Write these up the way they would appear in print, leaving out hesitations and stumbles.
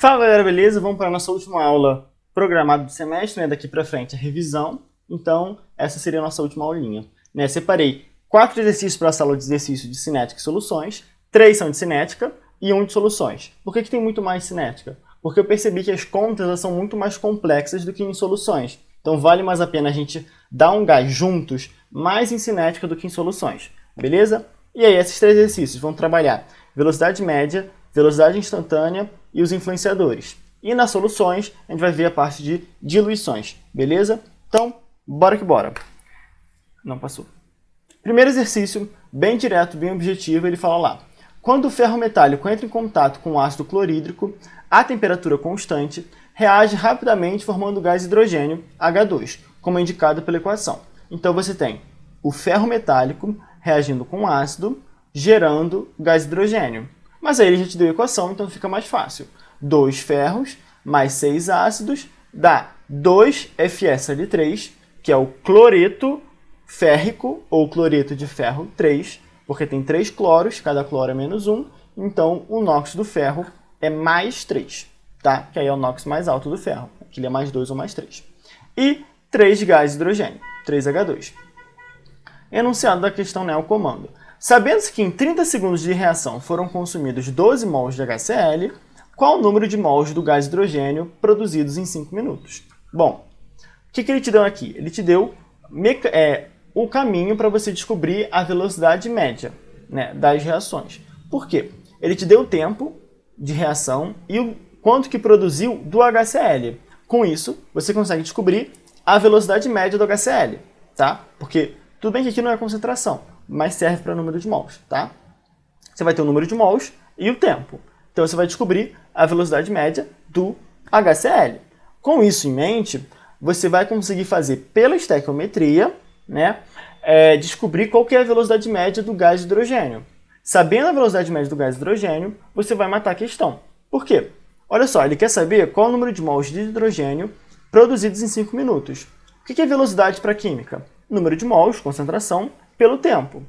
Fala galera, beleza? Vamos para a nossa última aula programada do semestre, né? Daqui para frente a revisão. Então, essa seria a nossa última aulinha. Separei 4 exercícios para a sala de exercício de cinética e soluções, 3 são de cinética e 1 de soluções. Por que tem muito mais cinética? Porque eu percebi que as contas elas são muito mais complexas do que em soluções. Então, vale mais a pena a gente dar um gás juntos mais em cinética do que em soluções. Beleza? E aí, esses 3 exercícios vão trabalhar velocidade média, velocidade instantânea e os influenciadores. E nas soluções, a gente vai ver a parte de diluições, beleza? Então, bora que bora. Não passou. Primeiro exercício, bem direto, bem objetivo, ele fala lá. Quando o ferro metálico entra em contato com o ácido clorídrico, a temperatura constante reage rapidamente formando o gás hidrogênio, H2, como é indicado pela equação. Então, você tem o ferro metálico reagindo com o ácido, gerando gás hidrogênio. Mas aí ele já te deu a equação, então fica mais fácil. 2 ferros mais 6 ácidos dá 2FeSal3, que é o cloreto férrico, ou cloreto de ferro 3, porque tem 3 cloros, cada cloro é menos 1, então o NOx do ferro é mais 3, tá? Que aí é o NOx mais alto do ferro, que ele é mais 2 ou mais 3. E 3 gás hidrogênio, 3H2. Enunciado da questão, o comando. Sabendo-se que em 30 segundos de reação foram consumidos 12 mols de HCl, qual o número de mols do gás hidrogênio produzidos em 5 minutos? Bom, o que ele te deu aqui? Ele te deu o caminho para você descobrir a velocidade média, das reações. Por quê? Ele te deu o tempo de reação e o quanto que produziu do HCl. Com isso, você consegue descobrir a velocidade média do HCl, tá? Porque tudo bem que aqui não é concentração, mas serve para o número de mols, tá? Você vai ter o número de mols e o tempo. Então, você vai descobrir a velocidade média do HCl. Com isso em mente, você vai conseguir fazer pela estequiometria, descobrir qual que é a velocidade média do gás de hidrogênio. Sabendo a velocidade média do gás de hidrogênio, você vai matar a questão. Por quê? Olha só, ele quer saber qual é o número de mols de hidrogênio produzidos em 5 minutos. O que é velocidade para a química? Número de mols, concentração, pelo tempo.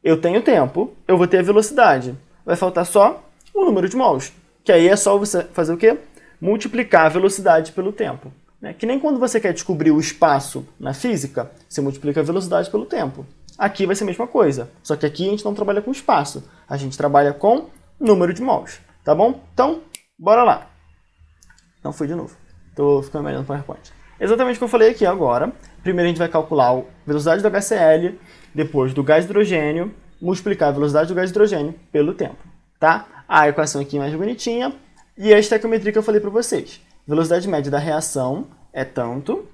Eu tenho tempo, eu vou ter a velocidade. Vai faltar só o número de mols. Que aí é só você fazer o quê? Multiplicar a velocidade pelo tempo. Que nem quando você quer descobrir o espaço na física, você multiplica a velocidade pelo tempo. Aqui vai ser a mesma coisa. Só que aqui a gente não trabalha com espaço. A gente trabalha com número de mols. Tá bom? Então, bora lá. Não fui de novo. Tô ficando melhor no PowerPoint. Exatamente o que eu falei aqui agora. Primeiro a gente vai calcular a velocidade do HCl, depois do gás hidrogênio, multiplicar a velocidade do gás hidrogênio pelo tempo, tá? A equação aqui mais bonitinha e a estequiometria que eu falei para vocês. Velocidade média da reação é tanto,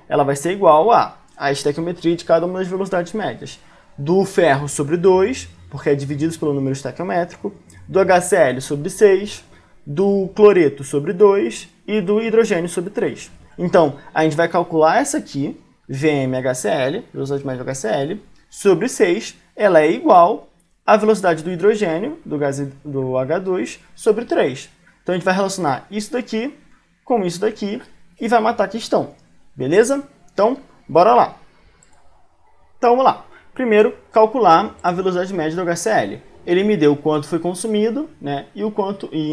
Ela vai ser igual a estequiometria de cada uma das velocidades médias. Do ferro sobre 2, porque é dividido pelo número estequiométrico, do HCl sobre 6, do cloreto sobre 2 e do hidrogênio sobre 3. Então, a gente vai calcular essa aqui, VmHCl, velocidade média do HCl, sobre 6, ela é igual à velocidade do hidrogênio, do gás do H2, sobre 3. Então, a gente vai relacionar isso daqui com isso daqui e vai matar a questão. Beleza? Então, bora lá. Então, vamos lá. Primeiro, calcular a velocidade média do HCl. Ele me deu o quanto foi consumido, e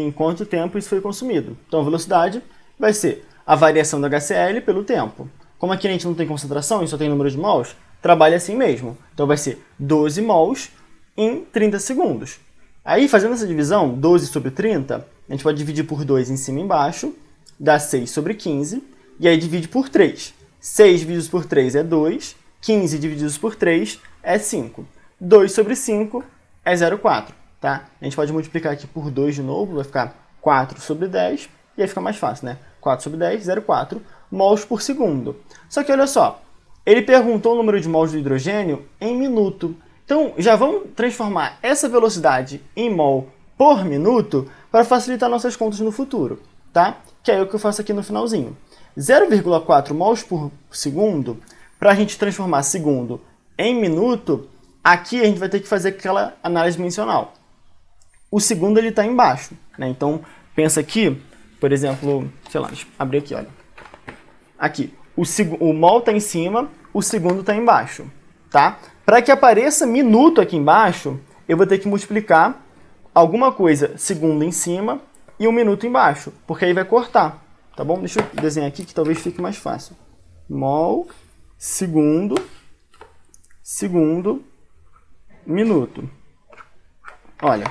em quanto tempo isso foi consumido. Então, a velocidade vai ser a variação do HCl pelo tempo. Como aqui a gente não tem concentração e só tem número de mols, trabalha assim mesmo. Então vai ser 12 mols em 30 segundos. Aí, fazendo essa divisão, 12 sobre 30, a gente pode dividir por 2 em cima e embaixo, dá 6 sobre 15, e aí divide por 3. 6 divididos por 3 é 2, 15 divididos por 3 é 5. 2 sobre 5 é 0,4, tá? A gente pode multiplicar aqui por 2 de novo, vai ficar 4 sobre 10, e aí fica mais fácil, 4 sobre 10, 0,4 mols por segundo. Só que olha só, ele perguntou o número de mols do hidrogênio em minuto. Então, já vamos transformar essa velocidade em mol por minuto para facilitar nossas contas no futuro, tá? Que é o que eu faço aqui no finalzinho. 0,4 mols por segundo, para a gente transformar segundo em minuto, aqui a gente vai ter que fazer aquela análise dimensional. O segundo ele está embaixo, Então, pensa aqui, por exemplo, sei lá, deixa eu abrir aqui, olha. Aqui, o mol está em cima, o segundo está embaixo, tá? Para que apareça minuto aqui embaixo, eu vou ter que multiplicar alguma coisa segundo em cima e 1 minuto embaixo, porque aí vai cortar, tá bom? Deixa eu desenhar aqui que talvez fique mais fácil. Mol, segundo, minuto. Olha,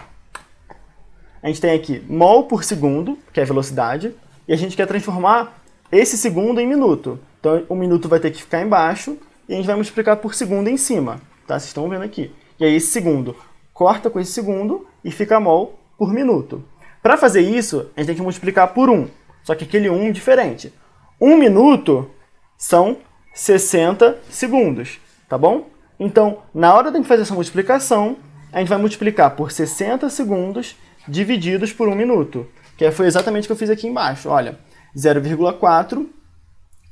a gente tem aqui mol por segundo, que é a velocidade, e a gente quer transformar esse segundo em minuto. Então, o minuto vai ter que ficar embaixo e a gente vai multiplicar por segundo em cima, tá? Vocês estão vendo aqui. E aí, esse segundo corta com esse segundo e fica mol por minuto. Para fazer isso, a gente tem que multiplicar por 1, só que aquele 1 diferente. 1 minuto são 60 segundos, tá bom? Então, na hora de fazer essa multiplicação, a gente vai multiplicar por 60 segundos divididos por 1 minuto, que foi exatamente o que eu fiz aqui embaixo. Olha, 0,4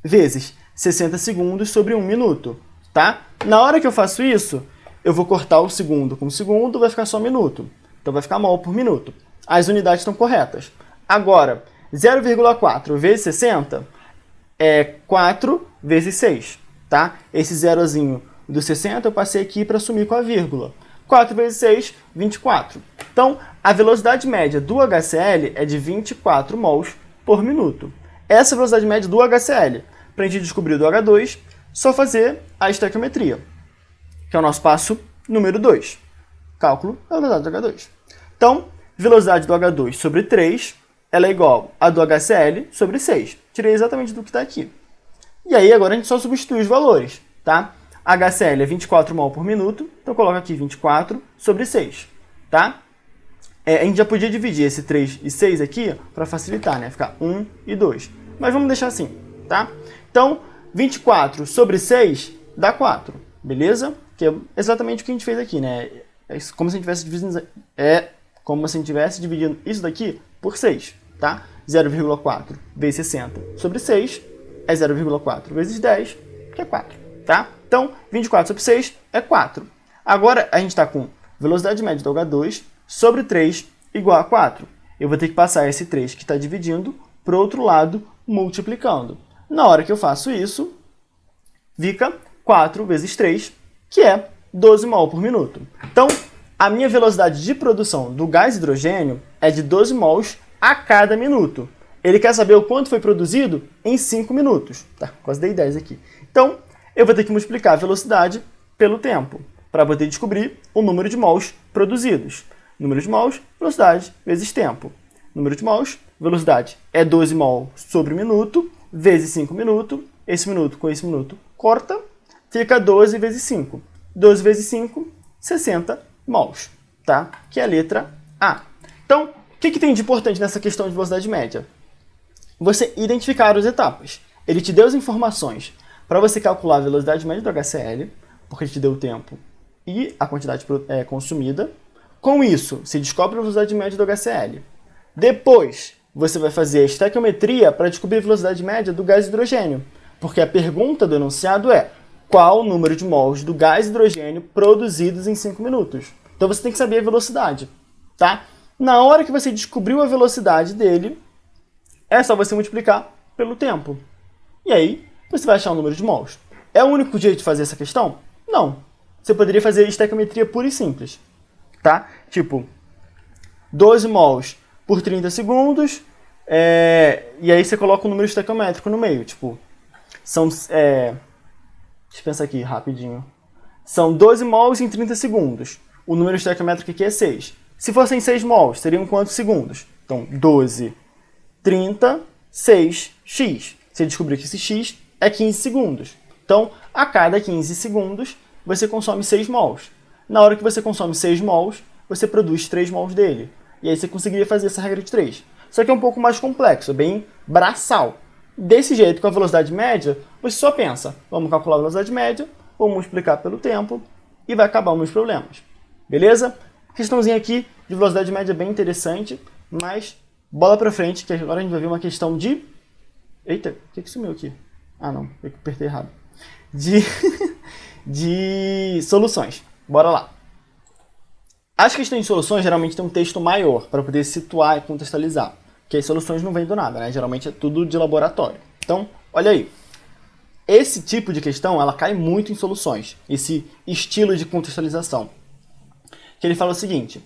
vezes 60 segundos sobre 1 minuto, tá? Na hora que eu faço isso, eu vou cortar o segundo com o segundo, vai ficar só minuto. Então, vai ficar mol por minuto. As unidades estão corretas. Agora, 0,4 vezes 60 é 4 vezes 6, tá? Esse zerozinho do 60 eu passei aqui para sumir com a vírgula. 4 vezes 6, 24. Então, a velocidade média do HCl é de 24 mols por minuto. Essa é a velocidade média do HCl. Para a gente descobrir do H2, só fazer a estequiometria, que é o nosso passo número 2. Cálculo da velocidade do H2. Então, velocidade do H2 sobre 3, ela é igual a do HCl sobre 6. Tirei exatamente do que está aqui. E aí, agora a gente só substitui os valores, tá? HCl é 24 mol por minuto, então coloca aqui 24 sobre 6, tá? A gente já podia dividir esse 3 e 6 aqui para facilitar, né? Ficar 1 e 2. Mas vamos deixar assim, tá? Então, 24 sobre 6 dá 4, beleza? Que é exatamente o que a gente fez aqui, né? É como se a gente estivesse dividindo isso daqui por 6, tá? 0,4 vezes 60 sobre 6 é 0,4 vezes 10, que é 4, tá? Então, 24 sobre 6 é 4. Agora, a gente está com velocidade média do H2 sobre 3 igual a 4. Eu vou ter que passar esse 3 que está dividindo para o outro lado, multiplicando. Na hora que eu faço isso, fica 4 vezes 3, que é 12 mol por minuto. Então, a minha velocidade de produção do gás hidrogênio é de 12 mols a cada minuto. Ele quer saber o quanto foi produzido em 5 minutos. Tá, quase dei 10 aqui. Então, eu vou ter que multiplicar a velocidade pelo tempo, para poder descobrir o número de mols produzidos. Número de mols, velocidade, vezes tempo. Número de mols, velocidade é 12 mol sobre minuto, vezes 5 minutos. Esse minuto com esse minuto corta, fica 12 vezes 5. 12 vezes 5, 60 mols, tá? Que é a letra A. Então, o que tem de importante nessa questão de velocidade média? Você identificar as etapas. Ele te deu as informações para você calcular a velocidade média do HCl, porque ele te deu o tempo e a quantidade consumida. Com isso, se descobre a velocidade média do HCl. Depois, você vai fazer a estequiometria para descobrir a velocidade média do gás hidrogênio, porque a pergunta do enunciado é qual o número de mols do gás hidrogênio produzidos em 5 minutos. Então você tem que saber a velocidade, tá? Na hora que você descobriu a velocidade dele, é só você multiplicar pelo tempo. E aí, você vai achar o número de mols. É o único jeito de fazer essa questão? Não. Você poderia fazer estequiometria pura e simples, tá? Tipo, 12 mols por 30 segundos, e aí você coloca o número estequiométrico no meio, tipo, são... deixa eu pensar aqui rapidinho. São 12 mols em 30 segundos. O número estequiométrico aqui é 6. Se fossem 6 mols, seriam quantos segundos? Então, 12, 30, 6, x. Você descobriu que esse x é 15 segundos. Então, a cada 15 segundos, você consome 6 mols. Na hora que você consome 6 mols, você produz 3 mols dele. E aí você conseguiria fazer essa regra de 3. Só que é um pouco mais complexo, bem braçal. Desse jeito, com a velocidade média, você só pensa, vamos calcular a velocidade média, vamos multiplicar pelo tempo e vai acabar os meus problemas. Beleza? Questãozinha aqui de velocidade média bem interessante, mas bola pra frente, que agora a gente vai ver uma questão de... Eita, o que sumiu aqui? Ah, não, eu apertei errado. De soluções. Bora lá. As questões de soluções geralmente têm um texto maior para poder situar e contextualizar. Porque as soluções não vêm do nada, né? Geralmente é tudo de laboratório. Então, olha aí. Esse tipo de questão, ela cai muito em soluções. Esse estilo de contextualização. Que ele fala o seguinte.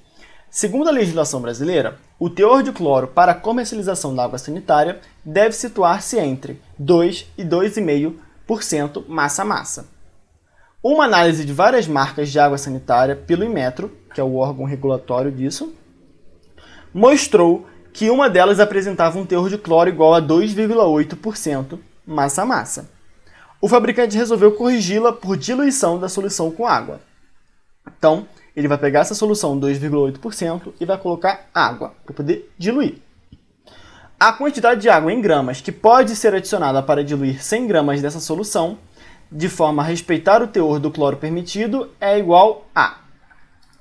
Segundo a legislação brasileira, o teor de cloro para a comercialização da água sanitária deve situar-se entre 2 e 2,5% massa-massa. Uma análise de várias marcas de água sanitária pelo Inmetro, que é o órgão regulatório disso, mostrou que uma delas apresentava um teor de cloro igual a 2,8% massa-massa. O fabricante resolveu corrigi-la por diluição da solução com água. Então, ele vai pegar essa solução 2,8% e vai colocar água para poder diluir. A quantidade de água em gramas que pode ser adicionada para diluir 100 gramas dessa solução, de forma a respeitar o teor do cloro permitido, é igual a...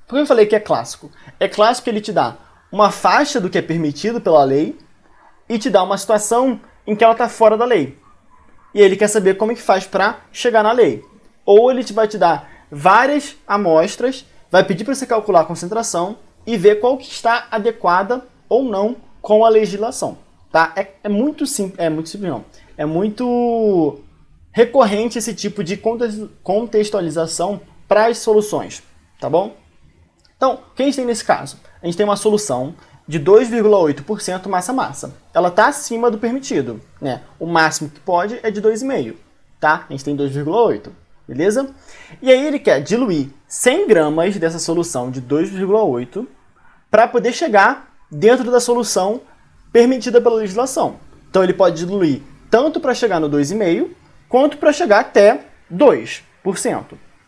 Por que eu falei que é clássico? É clássico que ele te dá uma faixa do que é permitido pela lei e te dá uma situação em que ela está fora da lei. E ele quer saber como é que faz para chegar na lei. Ou ele vai te dar várias amostras, vai pedir para você calcular a concentração e ver qual que está adequada ou não com a legislação. Tá? É muito simples, não. É muito recorrente esse tipo de contextualização para as soluções. Tá bom? Então, o que a gente tem nesse caso? A gente tem uma solução de 2,8% massa-massa. Ela está acima do permitido, né? O máximo que pode é de 2,5%, tá? A gente tem 2,8%, beleza? E aí ele quer diluir 100 gramas dessa solução de 2,8% para poder chegar dentro da solução permitida pela legislação. Então ele pode diluir tanto para chegar no 2,5% quanto para chegar até 2%,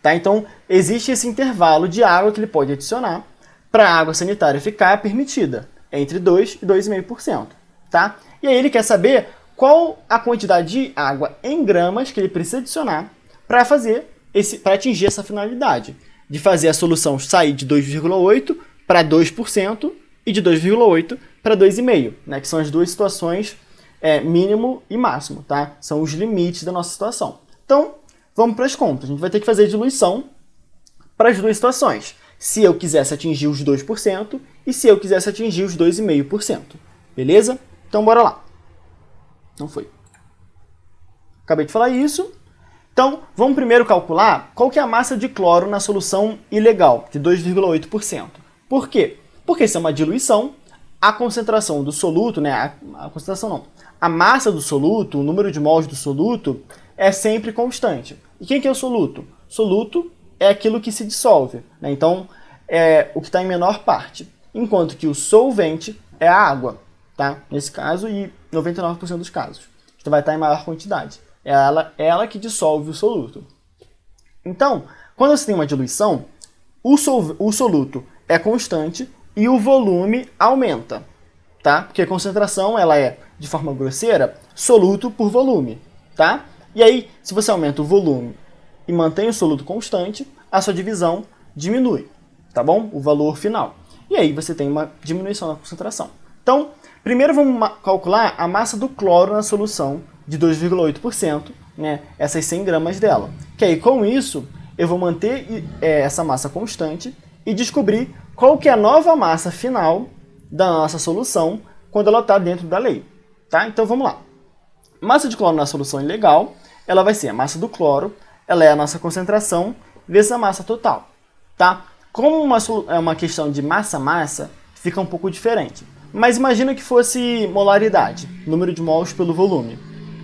tá? Então existe esse intervalo de água que ele pode adicionar para a água sanitária ficar permitida, entre 2% e 2,5%, tá? E aí ele quer saber qual a quantidade de água em gramas que ele precisa adicionar para atingir essa finalidade, de fazer a solução sair de 2,8% para 2% e de 2,8% para 2,5%, né? Que são as duas situações mínimo e máximo, tá? São os limites da nossa situação. Então, vamos para as contas. A gente vai ter que fazer a diluição para as duas situações. Se eu quisesse atingir os 2% e se eu quisesse atingir os 2,5%. Beleza? Então, bora lá. Não foi. Acabei de falar isso. Então, vamos primeiro calcular qual que é a massa de cloro na solução ilegal, de 2,8%. Por quê? Porque se é uma diluição, a concentração do soluto, né? A concentração não. A massa do soluto, o número de mols do soluto, é sempre constante. E quem que é o soluto? Soluto é aquilo que se dissolve, né? Então, é o que está em menor parte. Enquanto que o solvente é a água, tá? Nesse caso, e 99% dos casos. Então, vai estar em maior quantidade. É ela que dissolve o soluto. Então, quando você tem uma diluição, o soluto é constante e o volume aumenta, tá? Porque a concentração, ela é, de forma grosseira, soluto por volume, tá? E aí, se você aumenta o volume e mantém o soluto constante, a sua divisão diminui, tá bom? O valor final. E aí você tem uma diminuição na concentração. Então, primeiro vamos calcular a massa do cloro na solução de 2,8%, né? Essas 100 gramas dela. Que aí, com isso, eu vou manter essa massa constante e descobrir qual que é a nova massa final da nossa solução quando ela está dentro da lei, tá? Então, vamos lá. Massa de cloro na solução ilegal, ela vai ser a massa do cloro, ela é a nossa concentração vezes a massa total, tá? Como é uma questão de massa-massa, fica um pouco diferente. Mas imagina que fosse molaridade, número de mols pelo volume.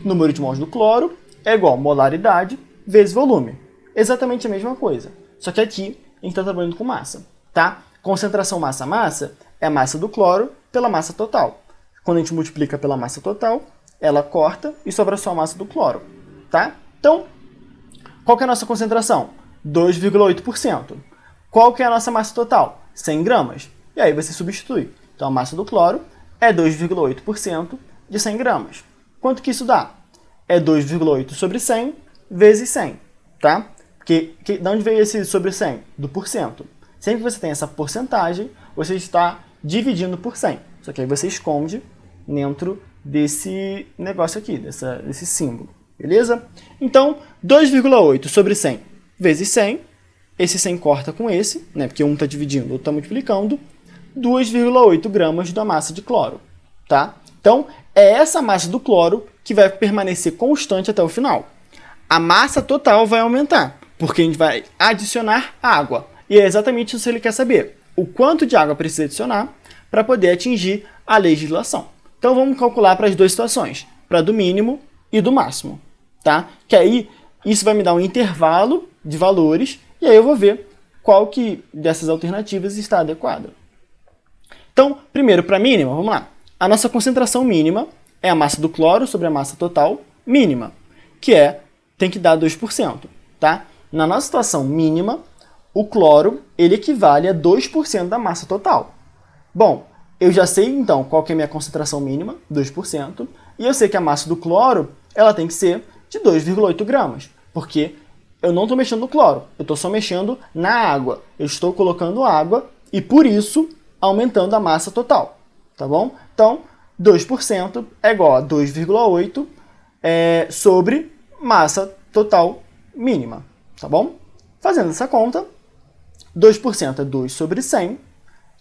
Número de mols do cloro é igual a molaridade vezes volume. Exatamente a mesma coisa. Só que aqui a gente está trabalhando com massa, tá? Concentração massa-massa é a massa do cloro pela massa total. Quando a gente multiplica pela massa total, ela corta e sobra só a massa do cloro, tá? Então, qual que é a nossa concentração? 2,8%. Qual que é a nossa massa total? 100 gramas. E aí você substitui. Então, a massa do cloro é 2,8% de 100 gramas. Quanto que isso dá? É 2,8 sobre 100 vezes 100, tá? Porque de onde veio esse sobre 100? Do porcento. Sempre que você tem essa porcentagem, você está dividindo por 100. Só que aí você esconde dentro desse negócio aqui, desse símbolo. Beleza? Então, 2,8 sobre 100 vezes 100. Esse 100 corta com esse, né? Porque um está dividindo, o outro está multiplicando. 2,8 gramas da massa de cloro, tá? Então, é essa massa do cloro que vai permanecer constante até o final. A massa total vai aumentar, porque a gente vai adicionar água. E é exatamente isso que ele quer saber. o quanto de água precisa adicionar para poder atingir a legislação. Então vamos calcular para as duas situações, para do mínimo e do máximo, tá? Que aí isso vai me dar um intervalo de valores e aí eu vou ver qual que dessas alternativas está adequada. Então, primeiro para mínima, vamos lá. A nossa concentração mínima é a massa do cloro sobre a massa total mínima, que tem que dar 2%, tá? Na nossa situação mínima, o cloro ele equivale a 2% da massa total. Bom, eu já sei então qual que é a minha concentração mínima, 2%, e eu sei que a massa do cloro ela tem que ser de 2,8 gramas, porque eu não estou mexendo no cloro, eu estou só mexendo na água. Eu estou colocando água e, por isso, aumentando a massa total, tá bom? Então, 2% é igual a 2,8 sobre massa total mínima, tá bom? Fazendo essa conta, 2% é 2 sobre 100,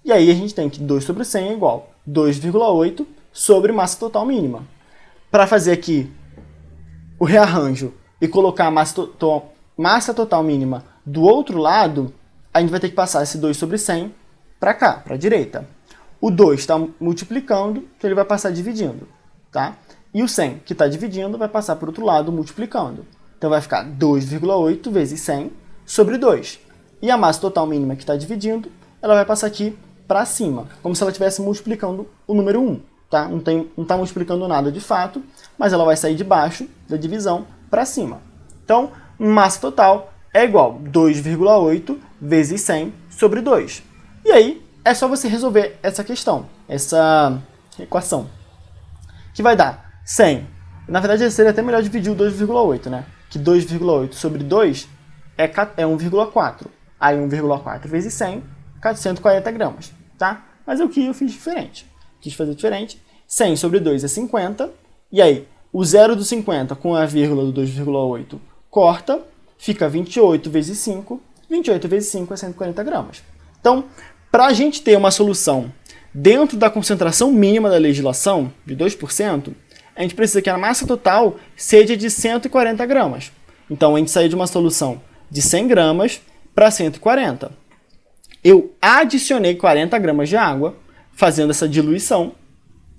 e aí a gente tem que 2 sobre 100 é igual a 2,8 sobre massa total mínima. Para fazer aqui o rearranjo e colocar a massa total mínima do outro lado, a gente vai ter que passar esse 2 sobre 100 para cá, para a direita. O 2 está multiplicando, então ele vai passar dividindo, tá? E o 100, que está dividindo, vai passar para o outro lado multiplicando. Então vai ficar 2,8 vezes 100 sobre 2. E a massa total mínima que está dividindo, ela vai passar aqui para cima, como se ela estivesse multiplicando o número 1. Tá? Não está multiplicando nada de fato, mas ela vai sair de baixo da divisão para cima. Então, massa total é igual a 2,8 vezes 100 sobre 2. E aí, é só você resolver essa questão, essa equação, que vai dar 100. Na verdade, seria até melhor dividir o 2,8, né? Que 2,8 sobre 2 é 1,4. Aí 1,4 vezes 100, 140 gramas, tá? Mas o que eu fiz diferente? Quis fazer diferente. 100 sobre 2 é 50. E aí, o 0 do 50 com a vírgula do 2,8 corta, fica 28 vezes 5. 28 vezes 5 é 140 gramas. Então, para a gente ter uma solução dentro da concentração mínima da legislação, de 2%, a gente precisa que a massa total seja de 140 gramas. Então, a gente sai de uma solução de 100 gramas para 140. Eu adicionei 40 gramas de água, fazendo essa diluição,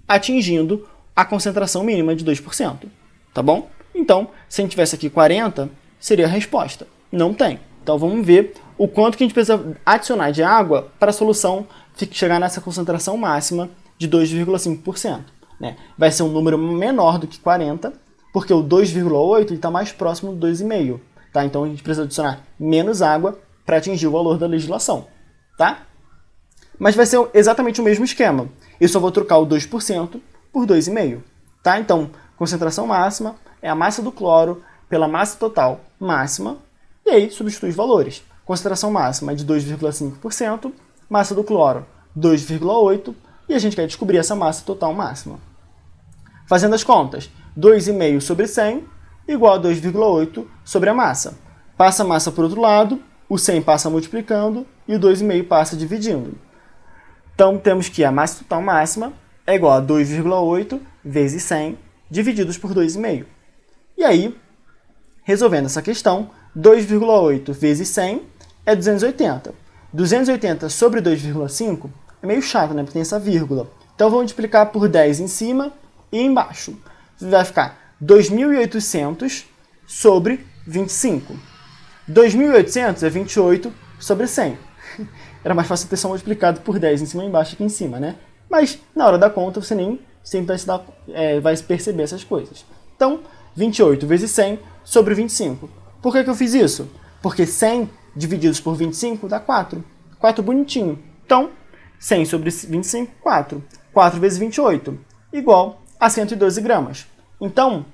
atingindo a concentração mínima de 2%, tá bom? Então, se a gente tivesse aqui 40, seria a resposta. Não tem. Então, vamos ver o quanto que a gente precisa adicionar de água para a solução chegar nessa concentração máxima de 2,5%. Né? Vai ser um número menor do que 40, porque o 2,8 está mais próximo do 2,5. Tá? Então, a gente precisa adicionar menos água para atingir o valor da legislação. Tá? Mas vai ser exatamente o mesmo esquema. Eu só vou trocar o 2% por 2,5. Tá? Então, concentração máxima é a massa do cloro pela massa total máxima, e aí substitui os valores. Concentração máxima é de 2,5%, massa do cloro 2,8%, e a gente quer descobrir essa massa total máxima. Fazendo as contas, 2,5 sobre 100 igual a 2,8 sobre a massa. Passa a massa para o outro lado, o 100 passa multiplicando e o 2,5 passa dividindo. Então, temos que a massa total máxima é igual a 2,8 vezes 100 divididos por 2,5. E aí, resolvendo essa questão, 2,8 vezes 100 é 280. 280 sobre 2,5 é meio chato, né? Porque tem essa vírgula. Então, vou multiplicar por 10 em cima e embaixo. Vai ficar 2.800 sobre 25. 2.800 é 28 sobre 100. Era mais fácil ter só multiplicado por 10 em cima e embaixo aqui em cima, né? Mas, na hora da conta, você nem sempre vai perceber essas coisas. Então, 28 vezes 100 sobre 25. Por que eu fiz isso? Porque 100 divididos por 25 dá 4. 4 bonitinho. Então, 100 sobre 25, 4. 4 vezes 28, igual a 112 gramas. Então,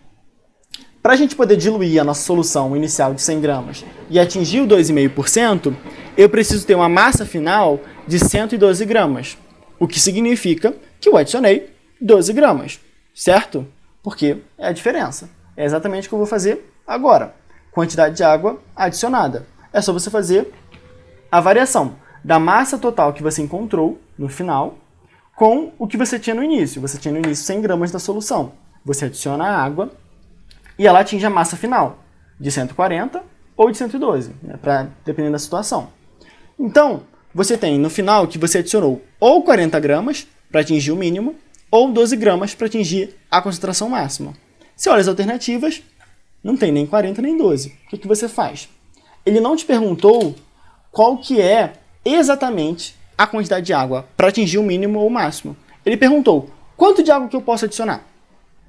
para a gente poder diluir a nossa solução inicial de 100 gramas e atingir o 2,5%, eu preciso ter uma massa final de 112 gramas. O que significa que eu adicionei 12 gramas, certo? Porque é a diferença. É exatamente o que eu vou fazer agora. Quantidade de água adicionada. É só você fazer a variação da massa total que você encontrou no final com o que você tinha no início. Você tinha no início 100 gramas da solução. Você adiciona a água e ela atinge a massa final de 140 ou de 112, né, dependendo da situação. Então, você tem no final que você adicionou ou 40 gramas para atingir o mínimo, ou 12 gramas para atingir a concentração máxima. Se olha as alternativas, não tem nem 40 nem 12. O que você faz? Ele não te perguntou qual que é exatamente a quantidade de água para atingir o mínimo ou o máximo. Ele perguntou, quanto de água que eu posso adicionar?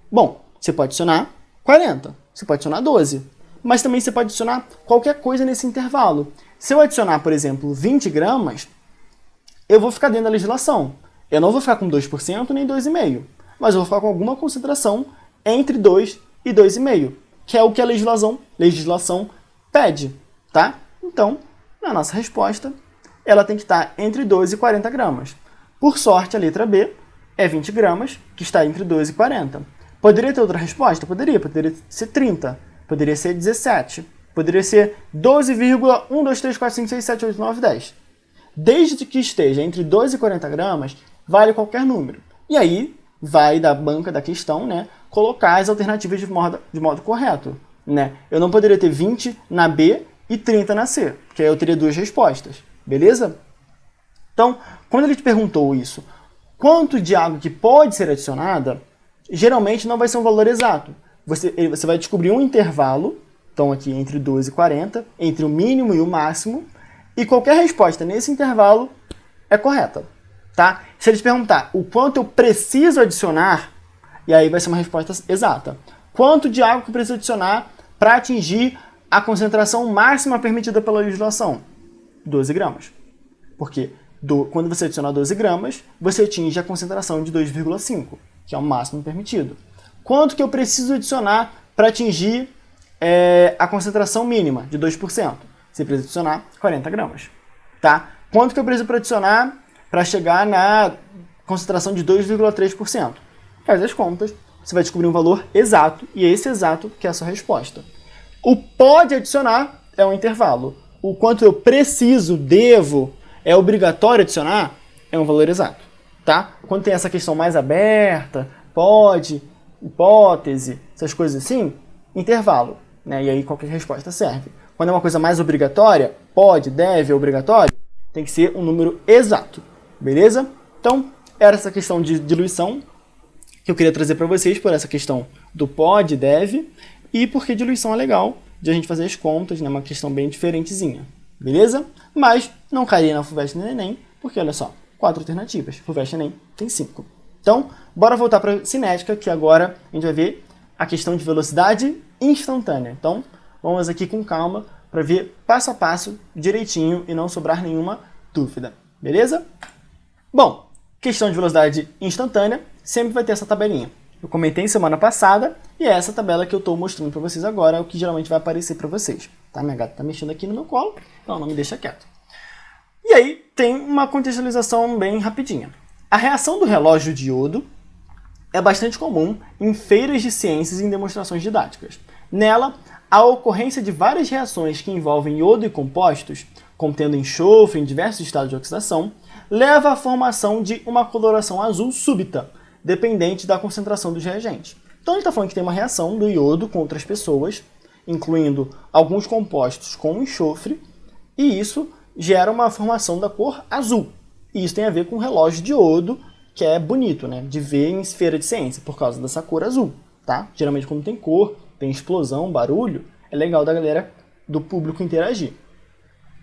Bom, você pode adicionar 40, você pode adicionar 12, mas também você pode adicionar qualquer coisa nesse intervalo. Se eu adicionar, por exemplo, 20 gramas, eu vou ficar dentro da legislação. Eu não vou ficar com 2% nem 2,5%, mas eu vou ficar com alguma concentração entre 2 e 2,5%, que é o que a legislação pede, tá? Então, a nossa resposta, ela tem que estar entre 2 e 40 gramas. Por sorte, a letra B é 20 gramas, que está entre 2 e 40. Poderia ter outra resposta? Poderia ser 30, poderia ser 17, poderia ser 12,1, 2, 3, 4, 5, 6, 7, 8, 9, 10. Desde que esteja entre 2 e 40 gramas, vale qualquer número. E aí, vai da banca da questão, né, colocar as alternativas de modo correto. Né? Eu não poderia ter 20 na B e 30 na C, porque aí eu teria duas respostas. Beleza? Então, quando ele te perguntou isso, quanto de água que pode ser adicionada, geralmente não vai ser um valor exato. Você vai descobrir um intervalo, então aqui entre 12 e 40, entre o mínimo e o máximo, e qualquer resposta nesse intervalo é correta. Tá? Se ele te perguntar o quanto eu preciso adicionar, e aí vai ser uma resposta exata. Quanto de água que eu preciso adicionar para atingir a concentração máxima permitida pela legislação? 12 gramas. Porque quando você adicionar 12 gramas, você atinge a concentração de 2,5, que é o máximo permitido. Quanto que eu preciso adicionar para atingir a concentração mínima de 2%? Você precisa adicionar 40 gramas. Tá? Quanto que eu preciso adicionar para chegar na concentração de 2,3%? Faz as contas, você vai descobrir um valor exato, e é esse exato que é a sua resposta. O pode adicionar é um intervalo. O quanto eu preciso, devo, é obrigatório adicionar, é um valor exato. Tá? Quando tem essa questão mais aberta, pode, hipótese, essas coisas assim, intervalo. Né? E aí qualquer resposta serve. Quando é uma coisa mais obrigatória, pode, deve, é obrigatório, tem que ser um número exato. Beleza? Então, era essa questão de diluição que eu queria trazer para vocês, por essa questão do pode, deve, e porque diluição é legal de a gente fazer as contas, né? Uma questão bem diferentezinha. Beleza? Mas não cairia na FUVEST nem Enem, porque olha só, 4 alternativas. FUVEST e Enem tem 5. Então, bora voltar para cinética, que agora a gente vai ver a questão de velocidade instantânea. Então, vamos aqui com calma para ver passo a passo, direitinho, e não sobrar nenhuma dúvida. Beleza? Bom, questão de velocidade instantânea, sempre vai ter essa tabelinha. Eu comentei semana passada, e é essa tabela que eu estou mostrando para vocês agora, é o que geralmente vai aparecer para vocês. Tá? Minha gata está mexendo aqui no meu colo, então não me deixa quieto. E aí, tem uma contextualização bem rapidinha. A reação do relógio de iodo é bastante comum em feiras de ciências e em demonstrações didáticas. Nela, a ocorrência de várias reações que envolvem iodo e compostos, contendo enxofre em diversos estados de oxidação, leva à formação de uma coloração azul súbita, dependente da concentração dos reagentes. Então, ele está falando que tem uma reação do iodo com outras pessoas, incluindo alguns compostos com enxofre, e isso gera uma formação da cor azul. E isso tem a ver com o relógio de iodo, que é bonito, né, de ver em esfera de ciência, por causa dessa cor azul. Tá? Geralmente, quando tem cor, tem explosão, barulho, é legal da galera, do público interagir.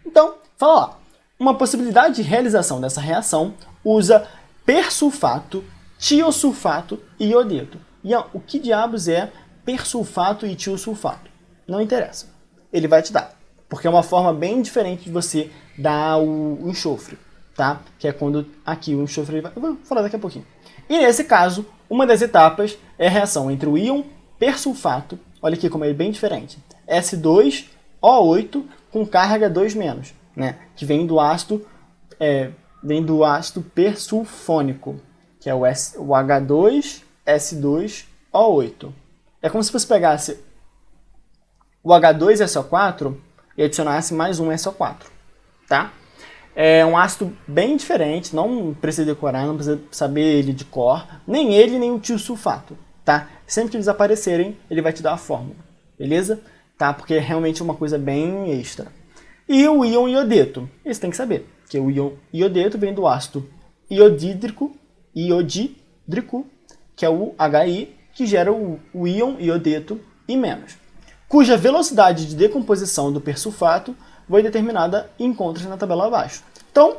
Então, fala lá. Uma possibilidade de realização dessa reação usa persulfato, tiosulfato e iodeto. E o que diabos é persulfato e tiosulfato? Não interessa. Ele vai te dar. Porque é uma forma bem diferente de você dar o enxofre. Tá? Que é quando aqui o enxofre vai... Eu vou falar daqui a pouquinho. E nesse caso, uma das etapas é a reação entre o íon persulfato, olha aqui como é bem diferente, S2O8 com carga 2-, né? Que vem do ácido persulfônico, que é o H2S2O8. É como se você pegasse o H2SO4 e adicionasse mais um SO4, tá? É um ácido bem diferente, não precisa decorar, não precisa saber ele de cor, nem ele nem o tiosulfato, tá? Sempre que eles aparecerem, ele vai te dar a fórmula, beleza? Tá? Porque é realmente uma coisa bem extra. E o íon iodeto, isso tem que saber. que é o íon iodeto, vem do ácido iodídrico, que é o HI, que gera o íon iodeto I-, cuja velocidade de decomposição do persulfato foi determinada e encontra-se na tabela abaixo. Então,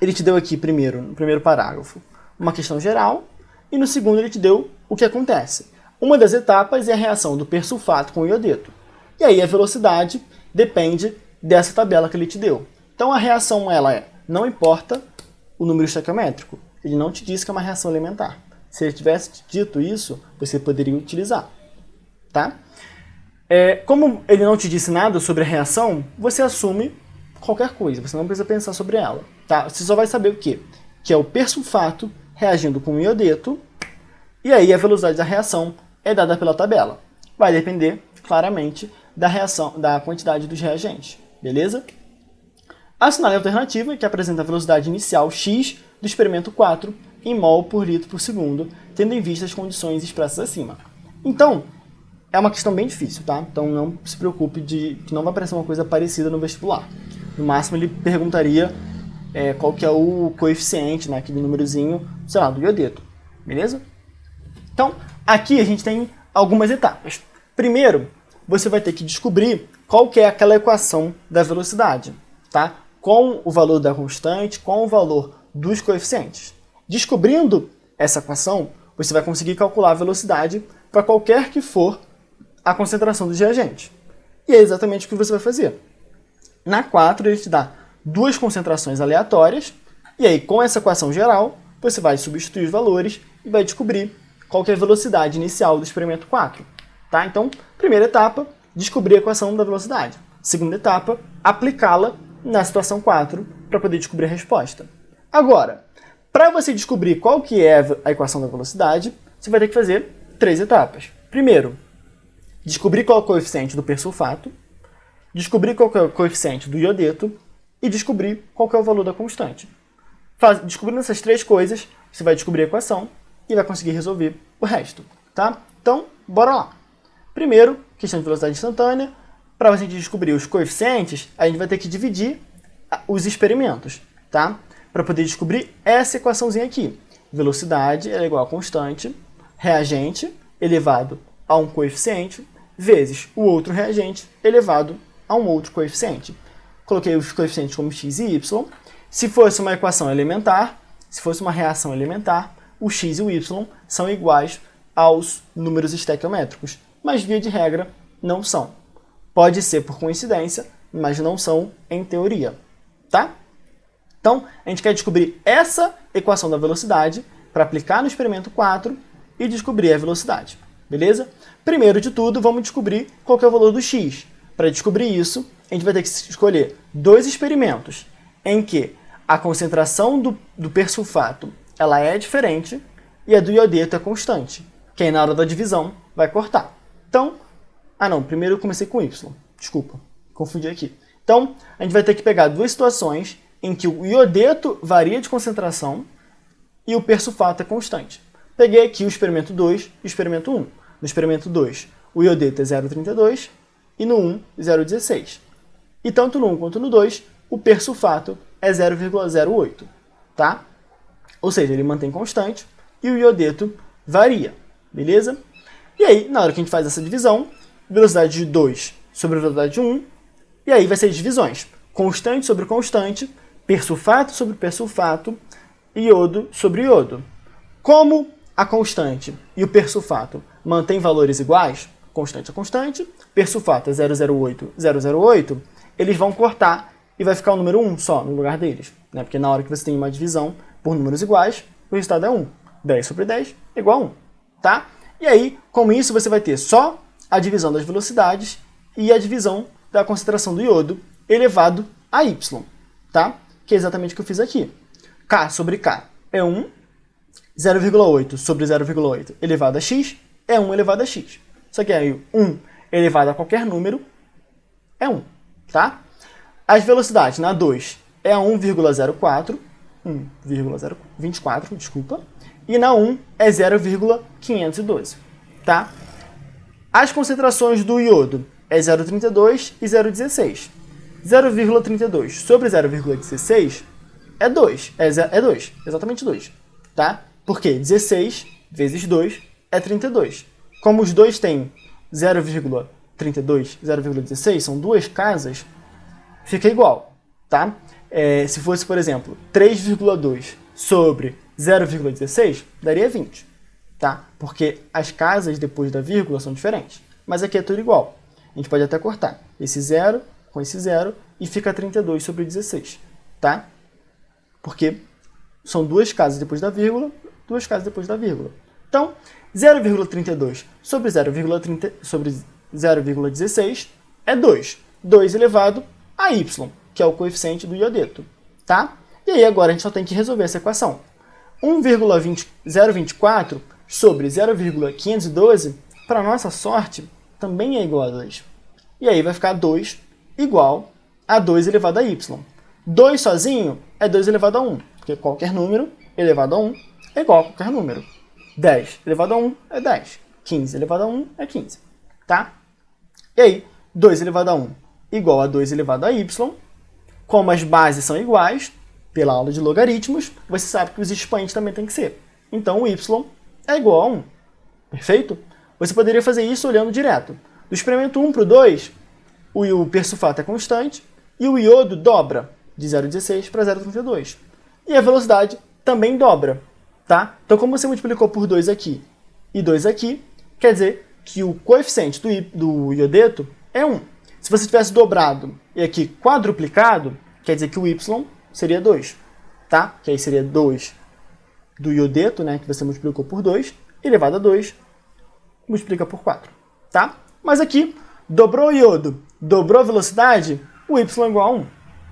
ele te deu aqui primeiro, no primeiro parágrafo, uma questão geral, e no segundo ele te deu o que acontece. Uma das etapas é a reação do persulfato com o iodeto. E aí a velocidade depende dessa tabela que ele te deu. Então a reação, não importa o número estequiométrico. Ele não te diz que é uma reação elementar. Se ele tivesse dito isso, você poderia utilizar. Tá? Como ele não te disse nada sobre a reação, você assume qualquer coisa. Você não precisa pensar sobre ela. Tá? Você só vai saber o quê? Que é o persulfato reagindo com o iodeto, e aí a velocidade da reação é dada pela tabela. Vai depender, claramente, da reação, da quantidade dos reagentes. Beleza? Assinale a alternativa, que apresenta a velocidade inicial x do experimento 4 em mol por litro por segundo, tendo em vista as condições expressas acima. Então, é uma questão bem difícil, tá? Então não se preocupe que não vai aparecer uma coisa parecida no vestibular. No máximo ele perguntaria qual que é o coeficiente, né, aquele númerozinho, sei lá, do iodeto. Beleza? Então, aqui a gente tem algumas etapas. Primeiro, você vai ter que descobrir qual que é aquela equação da velocidade, tá? Com o valor da constante, com o valor dos coeficientes. Descobrindo essa equação, você vai conseguir calcular a velocidade para qualquer que for a concentração dos reagentes. E é exatamente o que você vai fazer. Na 4, ele te dá duas concentrações aleatórias, e aí com essa equação geral, você vai substituir os valores e vai descobrir qual que é a velocidade inicial do experimento 4. Tá? Então, primeira etapa, descobrir a equação da velocidade. Segunda etapa, aplicá-la na situação 4 para poder descobrir a resposta. Agora, para você descobrir qual que é a equação da velocidade, você vai ter que fazer 3 etapas. Primeiro, descobrir qual é o coeficiente do persulfato, descobrir qual que é o coeficiente do iodeto e descobrir qual que é o valor da constante. Descobrindo essas 3 coisas, você vai descobrir a equação e vai conseguir resolver o resto. Tá? Então, bora lá. Primeiro, questão de velocidade instantânea. Para a gente descobrir os coeficientes, a gente vai ter que dividir os experimentos, tá? Para poder descobrir essa equaçãozinha aqui. Velocidade é igual a constante, reagente elevado a um coeficiente, vezes o outro reagente elevado a um outro coeficiente. Coloquei os coeficientes como x e y. Se fosse uma equação elementar, se fosse uma reação elementar, o x e o y são iguais aos números estequiométricos, mas via de regra não são. Pode ser por coincidência, mas não são em teoria, tá? Então, a gente quer descobrir essa equação da velocidade para aplicar no experimento 4 e descobrir a velocidade, beleza? Primeiro de tudo, vamos descobrir qual que é o valor do x. Para descobrir isso, a gente vai ter que escolher 2 experimentos em que a concentração do persulfato ela é diferente e a do iodeto é constante, que aí na hora da divisão vai cortar. Então, primeiro eu comecei com y, desculpa, confundi aqui. Então, a gente vai ter que pegar 2 situações em que o iodeto varia de concentração e o persulfato é constante. Peguei aqui o experimento 2 e o experimento 1. No experimento 2, o iodeto é 0,32 e no 1, 0,16. E tanto no 1 quanto no 2, o persulfato é 0,08, tá? Ou seja, ele mantém constante e o iodeto varia, beleza? E aí, na hora que a gente faz essa divisão, velocidade de 2 sobre velocidade de 1, e aí vai ser divisões. Constante sobre constante, persulfato sobre persulfato, iodo sobre iodo. Como a constante e o persulfato mantêm valores iguais, constante a constante, persulfato é 0,08, 0,08, eles vão cortar e vai ficar o número 1 só no lugar deles. Né? Porque na hora que você tem uma divisão por números iguais, o resultado é 1. 10 sobre 10 é igual a 1. Tá? E aí, com isso, você vai ter só a divisão das velocidades e a divisão da concentração do iodo elevado a y, tá? Que é exatamente o que eu fiz aqui. K sobre K é 1, 0,8 sobre 0,8 elevado a x é 1 elevado a x. Só que aí 1 elevado a qualquer número é 1, tá? As velocidades na 2 é 1,04, 1,024, desculpa, e na 1 é 0,512, tá? As concentrações do iodo é 0,32 e 0,16. 0,32 sobre 0,16 é 2. É 2, exatamente 2. Tá? Porque 16 vezes 2 é 32. Como os dois têm 0,32 e 0,16, são duas casas, fica igual. Tá? Se fosse, por exemplo, 3,2 sobre 0,16, daria 20. Tá? Porque as casas depois da vírgula são diferentes. Mas aqui é tudo igual. A gente pode até cortar esse 0 com esse 0 e fica 32 sobre 16. Tá? Porque são duas casas depois da vírgula, duas casas depois da vírgula. Então, 0,32 sobre 0,16 é 2. 2 elevado a y, que é o coeficiente do iodeto. Tá? E aí agora a gente só tem que resolver essa equação. 0,24 sobre 0,512, para nossa sorte, também é igual a 2. E aí vai ficar 2 igual a 2 elevado a y. 2 sozinho é 2 elevado a 1, porque qualquer número elevado a 1 é igual a qualquer número. 10 elevado a 1 é 10. 15 elevado a 1 é 15. Tá? E aí, 2 elevado a 1 igual a 2 elevado a y. Como as bases são iguais, pela aula de logaritmos, você sabe que os expoentes também tem que ser. Então, o y é igual a 1. Perfeito? Você poderia fazer isso olhando direto. Do experimento 1 para o 2, o persulfato é constante e o iodo dobra de 0,16 para 0,32. E a velocidade também dobra. Tá? Então, como você multiplicou por 2 aqui e 2 aqui, quer dizer que o coeficiente do iodeto é 1. Se você tivesse dobrado e aqui quadruplicado, quer dizer que o y seria 2. Tá? Que aí seria 2 do iodeto, né, que você multiplicou por 2, elevado a 2, multiplica por 4. Tá? Mas aqui, dobrou o iodo, dobrou a velocidade, o y é igual a 1.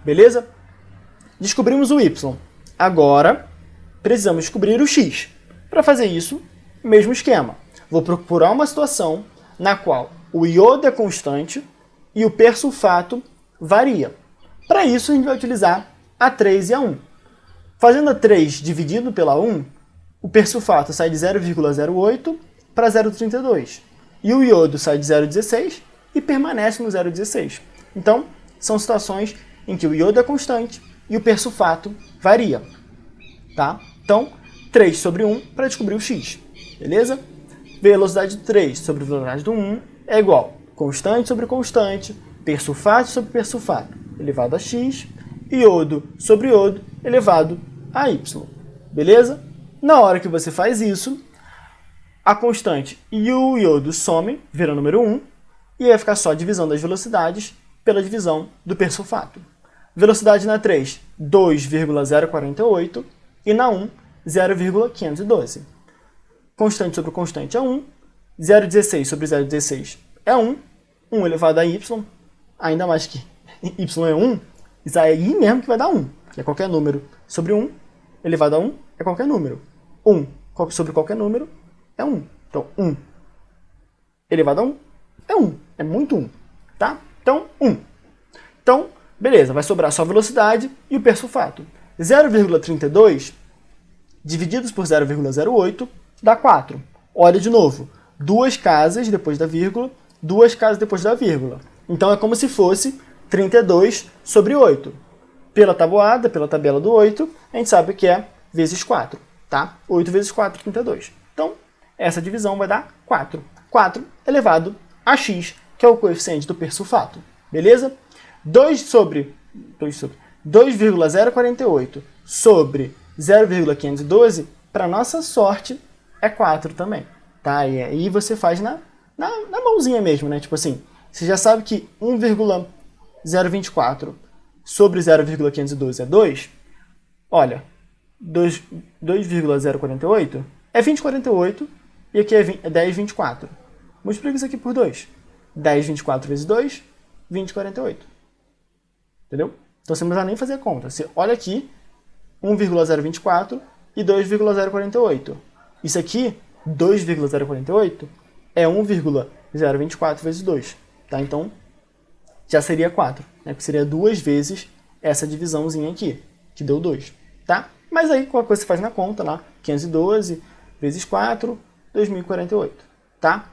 Beleza? Descobrimos o y. Agora, precisamos descobrir o x. Para fazer isso, mesmo esquema. Vou procurar uma situação na qual o iodo é constante e o persulfato varia. Para isso, a gente vai utilizar a 3 e a 1. Fazendo a 3 dividido pela 1, o persulfato sai de 0,08 para 0,32. E o iodo sai de 0,16 e permanece no 0,16. Então, são situações em que o iodo é constante e o persulfato varia. Tá? Então, 3 sobre 1 para descobrir o x. Beleza? Velocidade de 3 sobre velocidade do 1 é igual a constante sobre constante, persulfato sobre persulfato, elevado a x, iodo sobre iodo, elevado a y. Beleza? Na hora que você faz isso, a constante e o iodo somem, vira número 1, e vai ficar só a divisão das velocidades pela divisão do persulfato. Velocidade na 3, 2,048, e na 1, 0,512. Constante sobre constante é 1, 0,16 sobre 0,16 é 1, 1 elevado a y, ainda mais que y é 1, isso aí mesmo que vai dar 1, que é qualquer número sobre 1, elevado a 1 é qualquer número. 1 sobre qualquer número é 1. Então, 1 elevado a 1 é 1. É muito 1. Tá? Então, 1. Então, beleza, vai sobrar só a velocidade e o persulfato. 0,32 divididos por 0,08 dá 4. Olha de novo. Duas casas depois da vírgula, duas casas depois da vírgula. Então, é como se fosse 32 sobre 8. Pela tabuada, pela tabela do 8, a gente sabe que é vezes 4. Tá? 8 vezes 4, 32. Então, essa divisão vai dar 4. 4 elevado a x, que é o coeficiente do persulfato. Beleza? 2,048 sobre 0,512, para nossa sorte, é 4 também. Tá? E aí você faz na mãozinha mesmo, né? Tipo assim, você já sabe que 1,024 sobre 0,512 é 2. Olha, 2,048 é 20,48 e aqui é 10,24. Multiplica isso aqui por 2. 10,24 vezes 2, 20,48. Entendeu? Então você não precisa nem fazer a conta. Você olha aqui, 1,024 e 2,048. Isso aqui, 2,048, é 1,024 vezes 2. Tá? Então, já seria 4. Né? Porque seria 2 vezes essa divisãozinha aqui, que deu 2. Tá? Mas aí, qualquer coisa você faz na conta lá. 512 vezes 4, 2048. Tá?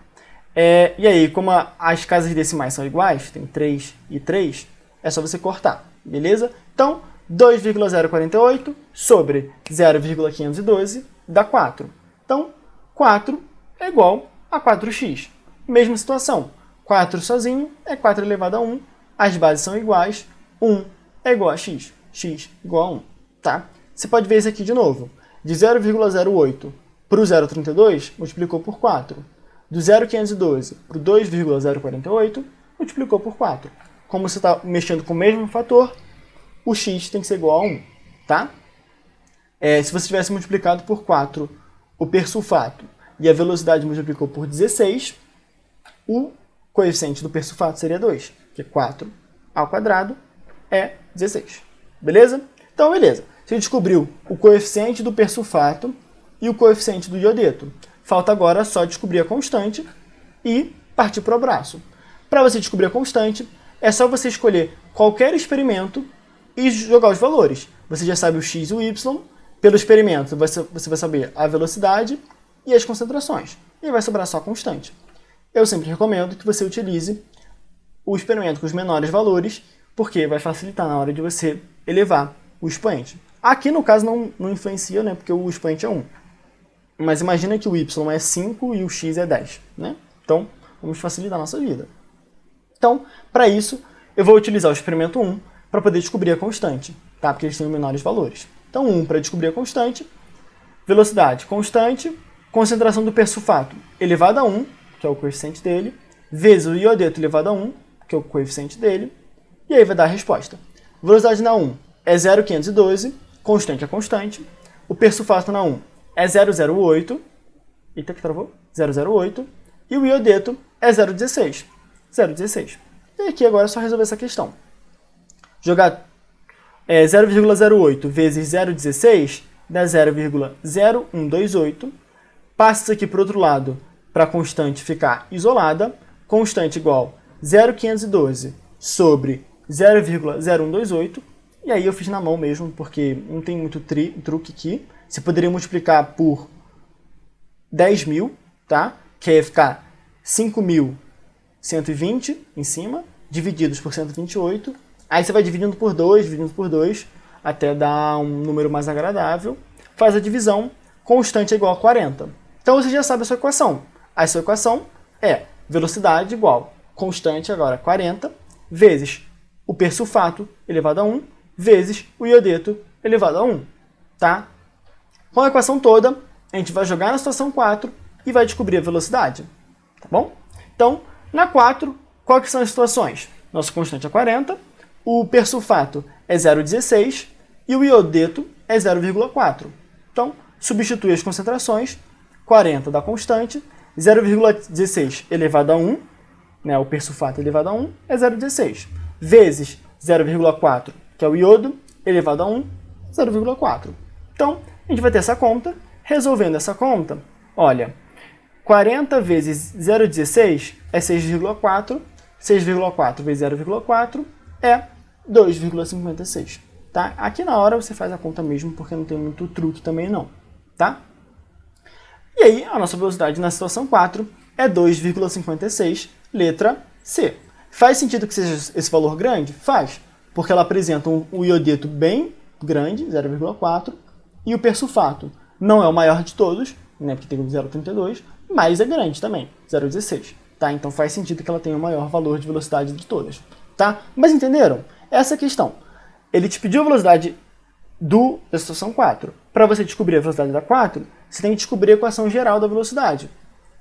E aí, como as casas decimais são iguais, tem 3 e 3, é só você cortar, beleza? Então, 2,048 sobre 0,512 dá 4. Então, 4 é igual a 4x. Mesma situação, 4 sozinho é 4 elevado a 1, as bases são iguais, 1 é igual a x, x igual a 1, tá? Você pode ver isso aqui de novo. De 0,08 para o 0,32, multiplicou por 4. Do 0,512 para o 2,048, multiplicou por 4. Como você está mexendo com o mesmo fator, o x tem que ser igual a 1, tá? Se você tivesse multiplicado por 4 o persulfato e a velocidade multiplicou por 16, o coeficiente do persulfato seria 2, que 4 ao quadrado é 16. Beleza? Então, beleza. Você descobriu o coeficiente do persulfato e o coeficiente do iodeto. Falta agora só descobrir a constante e partir para o braço. Para você descobrir a constante, é só você escolher qualquer experimento e jogar os valores. Você já sabe o x e o y. Pelo experimento, você vai saber a velocidade e as concentrações. E vai sobrar só a constante. Eu sempre recomendo que você utilize o experimento com os menores valores, porque vai facilitar na hora de você elevar o expoente. Aqui, no caso, não influencia, né, porque o expoente é 1. Mas imagina que o y é 5 e o x é 10. Né? Então, vamos facilitar a nossa vida. Então, para isso, eu vou utilizar o experimento 1 para poder descobrir a constante, tá? Porque eles têm os menores valores. Então, 1 para descobrir a constante, velocidade constante, concentração do persulfato elevado a 1, que é o coeficiente dele, vezes o iodeto elevado a 1, que é o coeficiente dele, e aí vai dar a resposta. Velocidade na 1 é 0,512, constante é constante. O persulfato na 1 é 0,08, eita que travou, 0,08, e o iodeto é 0,16, 0,16. E aqui agora é só resolver essa questão. Jogar 0,08 vezes 0,16 dá 0,0128. Passa isso aqui para o outro lado para a constante ficar isolada. Constante igual 0,512 sobre 0,0128. E aí eu fiz na mão mesmo, porque não tem muito truque aqui. Você poderia multiplicar por 10.000, tá? Que ia ficar 5.120 em cima, divididos por 128. Aí você vai dividindo por 2, até dar um número mais agradável. Faz a divisão, constante é igual a 40. Então você já sabe a sua equação. A sua equação é velocidade igual constante, agora 40, vezes o persulfato elevado a 1, vezes o iodeto elevado a 1. Tá? Com a equação toda, a gente vai jogar na situação 4 e vai descobrir a velocidade. Tá bom? Então, na 4, quais são as situações? Nosso constante é 40, o persulfato é 0,16 e o iodeto é 0,4. Então, substitui as concentrações, 40 dá constante, 0,16 elevado a 1, né, o persulfato elevado a 1 é 0,16, vezes 0,4, que é o iodo, elevado a 1, 0,4. Então, a gente vai ter essa conta. Resolvendo essa conta, olha, 40 vezes 0,16 é 6,4, 6,4 vezes 0,4 é 2,56. Tá? Aqui na hora você faz a conta mesmo, porque não tem muito truque também não. Tá? E aí, a nossa velocidade na situação 4 é 2,56, letra C. Faz sentido que seja esse valor grande? Faz, porque ela apresenta um iodeto bem grande, 0,4, e o persulfato não é o maior de todos, né, porque tem o 0,32, mas é grande também, 0,16. Tá? Então faz sentido que ela tenha o maior valor de velocidade de todas. Tá? Mas entenderam? Essa é a questão. Ele te pediu a velocidade da situação 4. Para você descobrir a velocidade da 4, você tem que descobrir a equação geral da velocidade,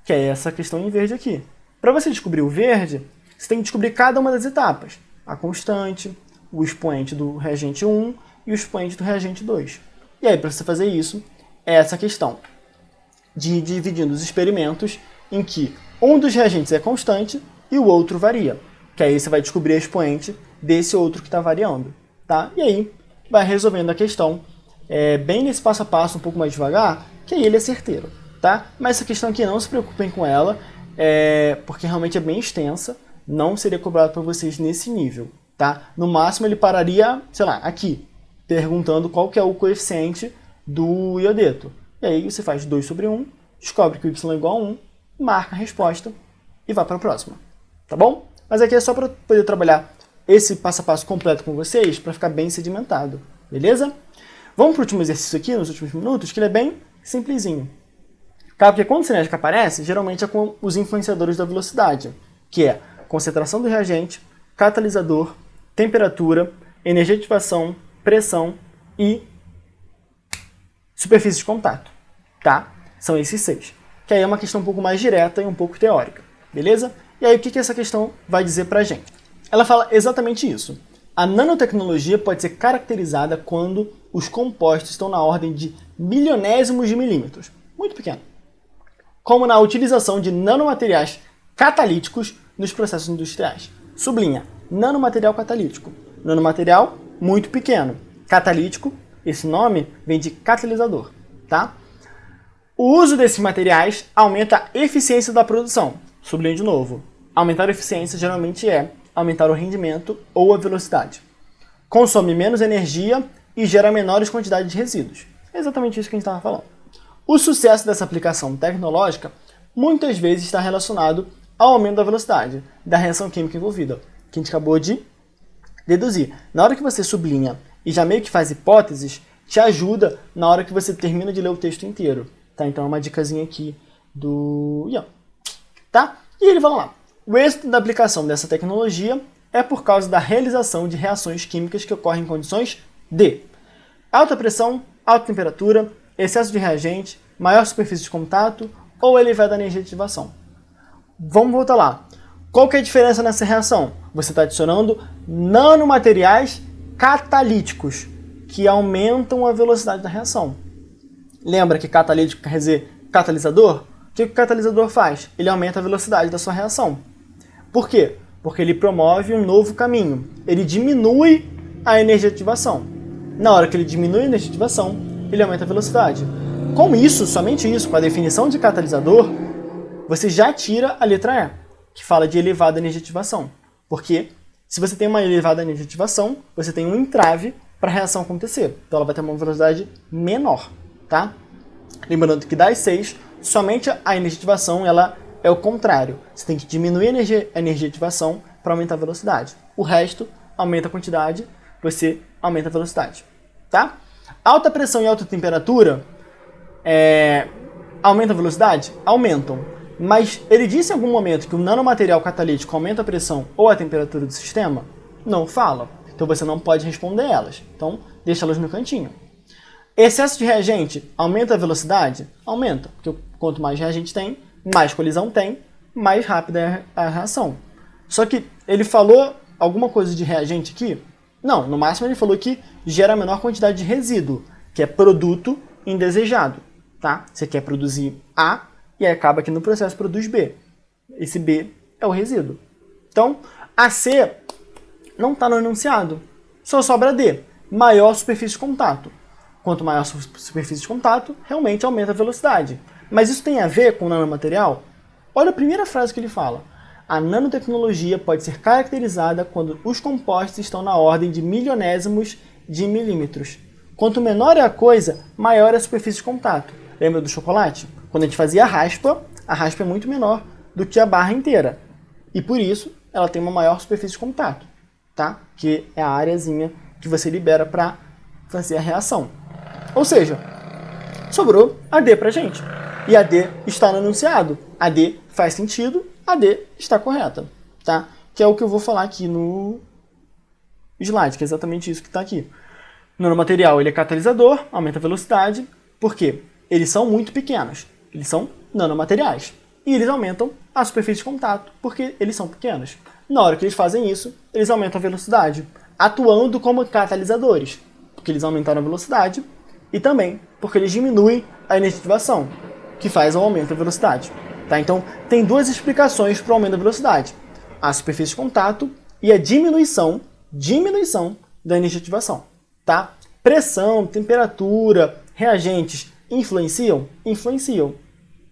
que é essa questão em verde aqui. Para você descobrir o verde, você tem que descobrir cada uma das etapas. A constante, o expoente do reagente 1 e o expoente do reagente 2. E aí, para você fazer isso, é essa questão de ir dividindo os experimentos em que um dos reagentes é constante e o outro varia. Que aí você vai descobrir a expoente desse outro que está variando. Tá? E aí, vai resolvendo a questão bem nesse passo a passo, um pouco mais devagar, que aí ele é certeiro. Tá? Mas essa questão aqui, não se preocupem com ela, porque realmente é bem extensa, não seria cobrado para vocês nesse nível. Tá? No máximo ele pararia, sei lá, aqui, perguntando qual que é o coeficiente do iodeto. E aí você faz 2 sobre 1, descobre que o y é igual a 1, marca a resposta e vai para a próxima. Tá bom? Mas aqui é só para poder trabalhar esse passo a passo completo com vocês para ficar bem sedimentado, beleza? Vamos para o último exercício aqui, nos últimos minutos, que ele é bem simplesinho. Tá? Porque quando cinética aparece, geralmente é com os influenciadores da velocidade, que é concentração do reagente, catalisador, temperatura, energia de ativação, pressão e superfície de contato. Tá? São esses 6. Que aí é uma questão um pouco mais direta e um pouco teórica. Beleza? E aí o que essa questão vai dizer pra gente? Ela fala exatamente isso. A nanotecnologia pode ser caracterizada quando os compostos estão na ordem de milionésimos de milímetros. Muito pequeno. Como na utilização de nanomateriais catalíticos nos processos industriais. Sublinha, nanomaterial catalítico. Nanomaterial muito pequeno. Catalítico, esse nome vem de catalisador. Tá? O uso desses materiais aumenta a eficiência da produção. Sublinho de novo. Aumentar a eficiência geralmente é aumentar o rendimento ou a velocidade. Consome menos energia e gera menores quantidades de resíduos. É exatamente isso que a gente estava falando. O sucesso dessa aplicação tecnológica muitas vezes está relacionado ao aumento da velocidade da reação química envolvida, que a gente acabou de deduzir. Na hora que você sublinha e já meio que faz hipóteses, te ajuda na hora que você termina de ler o texto inteiro. Tá? Então é uma dicasinha aqui do Ian. Tá? E ele vai lá. O êxito da aplicação dessa tecnologia é por causa da realização de reações químicas que ocorrem em condições de alta pressão, alta temperatura, excesso de reagente, maior superfície de contato ou elevada energia de ativação. Vamos voltar lá. Qual que é a diferença nessa reação? Você está adicionando nanomateriais catalíticos que aumentam a velocidade da reação. Lembra que catalítico quer dizer catalisador? O que o catalisador faz? Ele aumenta a velocidade da sua reação. Por quê? Porque ele promove um novo caminho. Ele diminui a energia de ativação. Na hora que ele diminui a energia de ativação, ele aumenta a velocidade. Com isso, somente isso, com a definição de catalisador, você já tira a letra E, que fala de elevada energia de ativação. Porque se você tem uma elevada energia de ativação, você tem um entrave para a reação acontecer. Então ela vai ter uma velocidade menor. Tá? Lembrando que das 6, somente a energia de ativação ela é o contrário. Você tem que diminuir a energia de ativação para aumentar a velocidade. O resto aumenta a quantidade, você aumenta a velocidade. Tá? Alta pressão e alta temperatura aumenta a velocidade? Aumentam. Mas ele disse em algum momento que o nanomaterial catalítico aumenta a pressão ou a temperatura do sistema? Não fala. Então você não pode responder elas. Então deixa elas no cantinho. Excesso de reagente aumenta a velocidade? Aumenta. Porque quanto mais reagente tem, mais colisão tem, mais rápida é a reação. Só que ele falou alguma coisa de reagente aqui? Não, no máximo ele falou que gera a menor quantidade de resíduo, que é produto indesejado. Tá? Você quer produzir A e aí acaba que no processo produz B. Esse B é o resíduo. Então, a C não está no enunciado. Só sobra D, maior superfície de contato. Quanto maior a superfície de contato, realmente aumenta a velocidade. Mas isso tem a ver com o nanomaterial? Olha a primeira frase que ele fala. A nanotecnologia pode ser caracterizada quando os compostos estão na ordem de milionésimos de milímetros. Quanto menor é a coisa, maior é a superfície de contato. Lembra do chocolate? Quando a gente fazia a raspa é muito menor do que a barra inteira. E por isso, ela tem uma maior superfície de contato. Tá? Que é a areazinha que você libera para fazer a reação. Ou seja, sobrou a D pra gente. E a D está no enunciado. A D faz sentido, a D está correta. Tá? Que é o que eu vou falar aqui no slide, que é exatamente isso que está aqui. O nanomaterial ele é catalisador, aumenta a velocidade. Por quê? Eles são muito pequenos. Eles são nanomateriais. E eles aumentam a superfície de contato, porque eles são pequenos. Na hora que eles fazem isso, eles aumentam a velocidade, atuando como catalisadores, porque eles aumentaram a velocidade, e também porque eles diminuem a energia de ativação, que faz o aumento da velocidade. Tá? Então, tem duas explicações para o aumento da velocidade. A superfície de contato e a diminuição da energia de ativação. Tá? Pressão, temperatura, reagentes influenciam? Influenciam.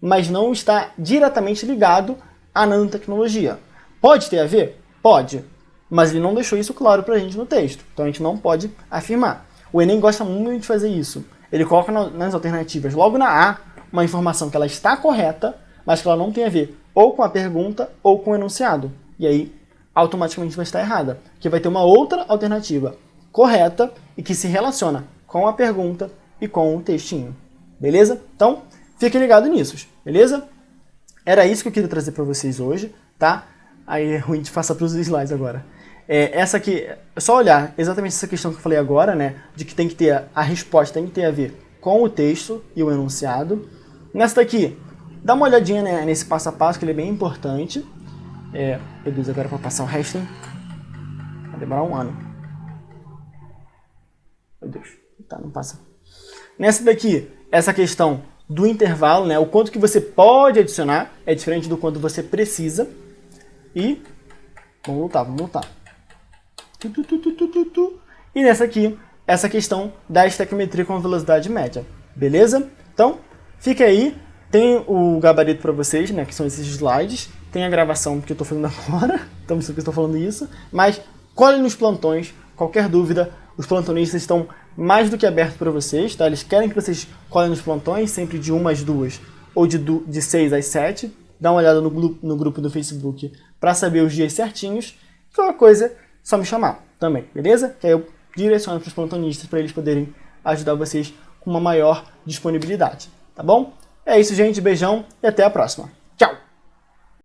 Mas não está diretamente ligado à nanotecnologia. Pode ter a ver? Pode. Mas ele não deixou isso claro para a gente no texto. Então a gente não pode afirmar. O Enem gosta muito de fazer isso. Ele coloca nas alternativas, logo na A, uma informação que ela está correta, mas que ela não tem a ver ou com a pergunta ou com o enunciado. E aí automaticamente vai estar errada, porque vai ter uma outra alternativa correta e que se relaciona com a pergunta e com o textinho, beleza? Então, fique ligado nisso, beleza? Era isso que eu queria trazer para vocês hoje, tá? Aí é ruim de passar para os slides agora. Essa aqui, é só olhar exatamente essa questão que eu falei agora, né? De que tem que ter, a resposta tem que ter a ver com o texto e o enunciado. Nessa daqui, dá uma olhadinha, né, nesse passo a passo, que ele é bem importante. Meu Deus, agora para passar o resto, hein? Vai demorar um ano. Meu Deus, tá, não passa. Nessa daqui, essa questão do intervalo, né? O quanto que você pode adicionar é diferente do quanto você precisa. E vamos lutar. E nessa aqui, essa questão da estequiometria com velocidade média, beleza? Então, fica aí, tem o gabarito para vocês, né, que são esses slides, tem a gravação que eu estou fazendo agora, então por isso que eu estou falando isso, mas colhem nos plantões, qualquer dúvida, os plantonistas estão mais do que abertos para vocês, tá? Eles querem que vocês colhem nos plantões, sempre de 1 às 2 ou de 6 às 7, dá uma olhada no grupo do Facebook para saber os dias certinhos, qualquer coisa, só me chamar também, beleza? Que aí eu direciono para os plantonistas para eles poderem ajudar vocês com uma maior disponibilidade, tá bom? É isso, gente, beijão e até a próxima!